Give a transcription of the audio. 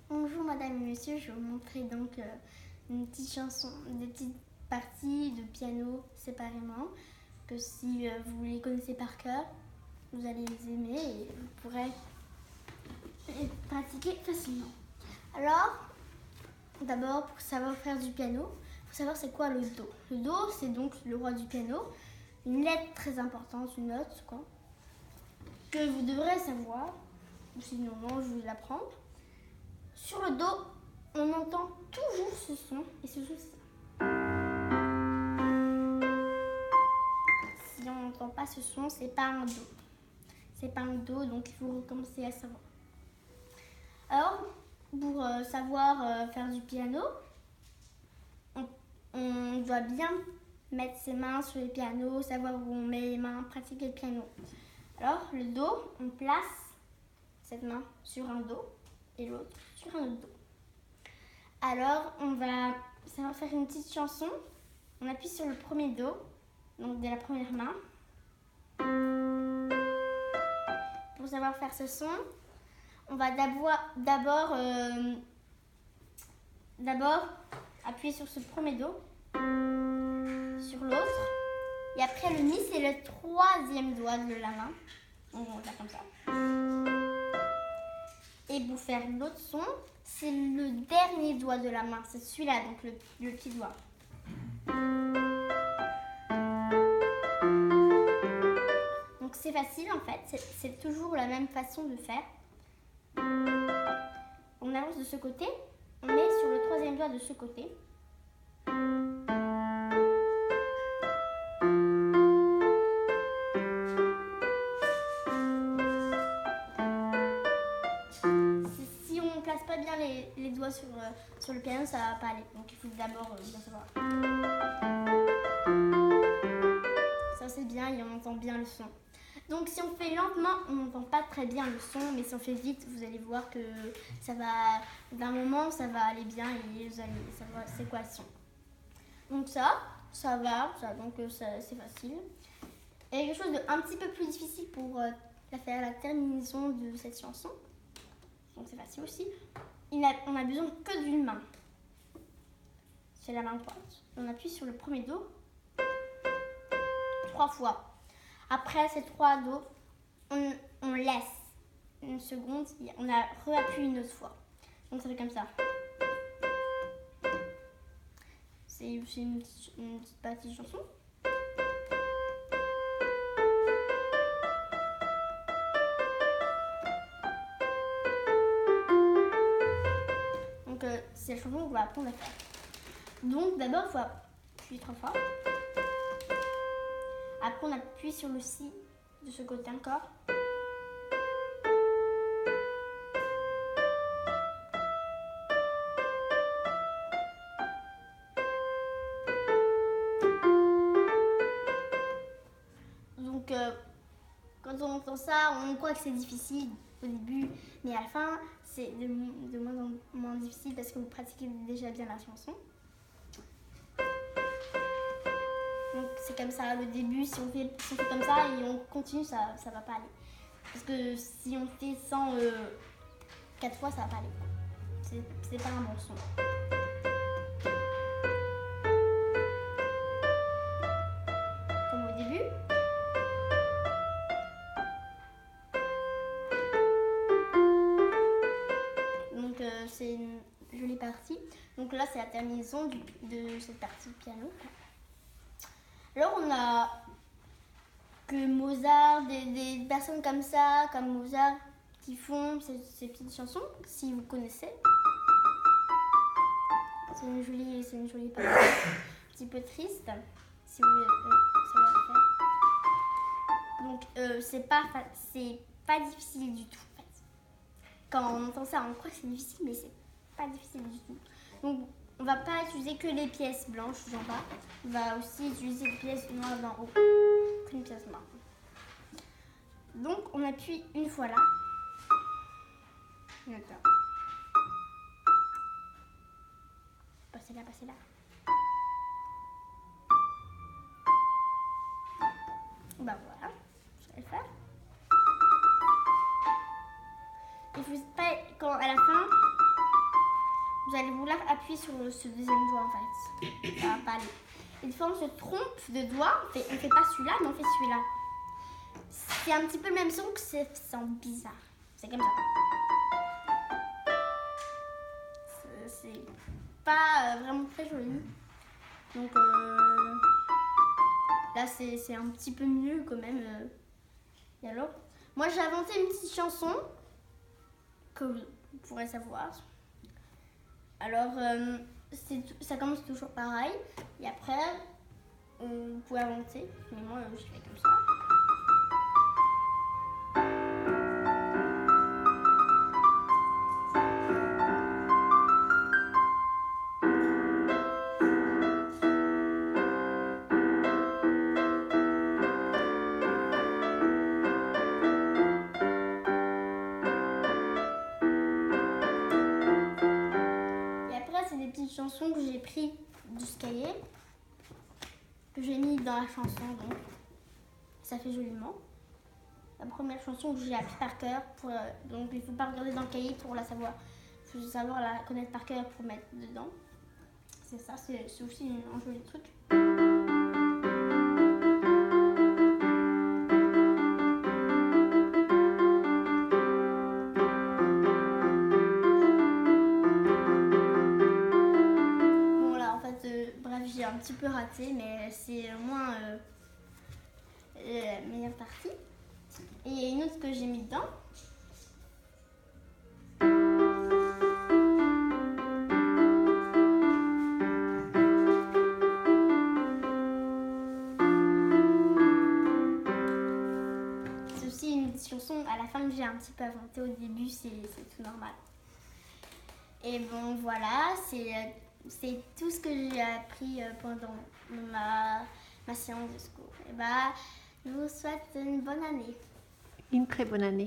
Bonjour madame et monsieur, je vais vous montrer donc une petite chanson, des petites parties de piano séparément, que si vous les connaissez par cœur, vous allez les aimer et vous pourrez les pratiquer facilement. Alors, d'abord pour savoir faire du piano, il faut savoir c'est quoi le Do. Le Do c'est donc le roi du piano, une lettre très importante, une note quoi, que vous devrez savoir, ou sinon non, je vais vous l'apprendre. Sur le Do, on entend toujours ce son et ce son c'est ça. Si on n'entend pas ce son, c'est pas un Do. C'est pas un Do, donc il faut recommencer à savoir. Alors, pour savoir faire du piano, on doit bien mettre ses mains sur le piano, savoir où on met les mains, pratiquer le piano. Alors, le Do, on place cette main sur un Do et l'autre sur un autre Do. Alors, on va faire une petite chanson. On appuie sur le premier Do, donc de la première main. Pour savoir faire ce son, on va d'abord appuyer sur ce premier Do, sur l'autre. Et après, le Mi, c'est le troisième doigt de la main. Donc, on va faire comme ça. Et pour faire l'autre son, c'est le dernier doigt de la main. C'est celui-là, donc le petit doigt. Donc c'est facile en fait, c'est toujours la même façon de faire. On avance de ce côté, on met sur le troisième doigt de ce côté. Si on ne place pas bien les doigts sur le piano, ça ne va pas aller. Donc il faut d'abord bien savoir. Ça c'est bien et on entend bien le son. Donc si on fait lentement, on n'entend pas très bien le son, mais si on fait vite, vous allez voir que ça va, d'un moment, ça va aller bien et vous allez savoir c'est quoi le son. Donc ça va, donc c'est facile. Et quelque chose d'un petit peu plus difficile pour faire la terminaison de cette chanson. Donc c'est facile aussi. On a besoin que d'une main. C'est la main droite. On appuie sur le premier Do 3 fois. Après ces 3 Do, on laisse une seconde et on réappuie une autre fois. Donc ça fait comme ça. C'est une petite partie de chanson. Donc c'est la chanson qu'on va apprendre à faire. Donc d'abord il faut appuyer 3 fois. Après on appuie sur le Si de ce côté encore. Donc quand on entend ça, on croit que c'est difficile au début, mais à la fin c'est de moins en moins difficile parce que vous pratiquez déjà bien la chanson. Donc c'est comme ça, le début, si on fait comme ça et on continue, ça va pas aller. Parce que si on fait 4 fois, ça va pas aller. C'est pas un bon son. Comme au début. Donc c'est une jolie partie. Donc là c'est la terminaison de cette partie de piano. Alors on a que Mozart, des personnes comme ça, comme Mozart, qui font ces petites chansons, si vous connaissez. C'est une jolie partie, un petit peu triste, si vous savez faire. Donc c'est pas difficile du tout. En fait. Quand on entend ça, on croit que c'est difficile, mais c'est pas difficile du tout. Donc on va pas utiliser que les pièces blanches d'en bas, on va aussi utiliser les pièces noires d'en haut. Une pièce noire. Donc on appuie une fois là. D'accord. Passez là. Bah voilà, je vais le faire. Il faut pas, quand à la fin, vous allez vouloir appuyer sur ce deuxième doigt en fait. Ça va pas aller. Et des fois on se trompe de doigt, on fait pas celui-là, mais on fait celui-là. C'est un petit peu le même son que c'est bizarre. C'est comme ça. C'est pas vraiment très joli. Donc là c'est un petit peu mieux quand même. Et alors, moi j'ai inventé une petite chanson que vous pourrez savoir. Alors ça commence toujours pareil. Et après vous pouvez inventer. Mais moi je fais comme ça. C'est des petites chansons que j'ai pris du cahier, que j'ai mis dans la chanson, donc ça fait joliment. La première chanson que j'ai appris par cœur, donc il ne faut pas regarder dans le cahier pour la savoir. Il faut savoir la connaître par cœur pour mettre dedans. C'est ça, c'est aussi un joli truc. Bref, j'ai un petit peu raté, mais c'est au moins la meilleure partie. Et il y a une autre que j'ai mis dedans. C'est aussi une petite chanson à la fin que j'ai un petit peu inventée au début, c'est tout normal. Et bon, voilà, c'est tout ce que j'ai appris pendant ma séance de secours. Et je vous souhaite une bonne année. Une très bonne année.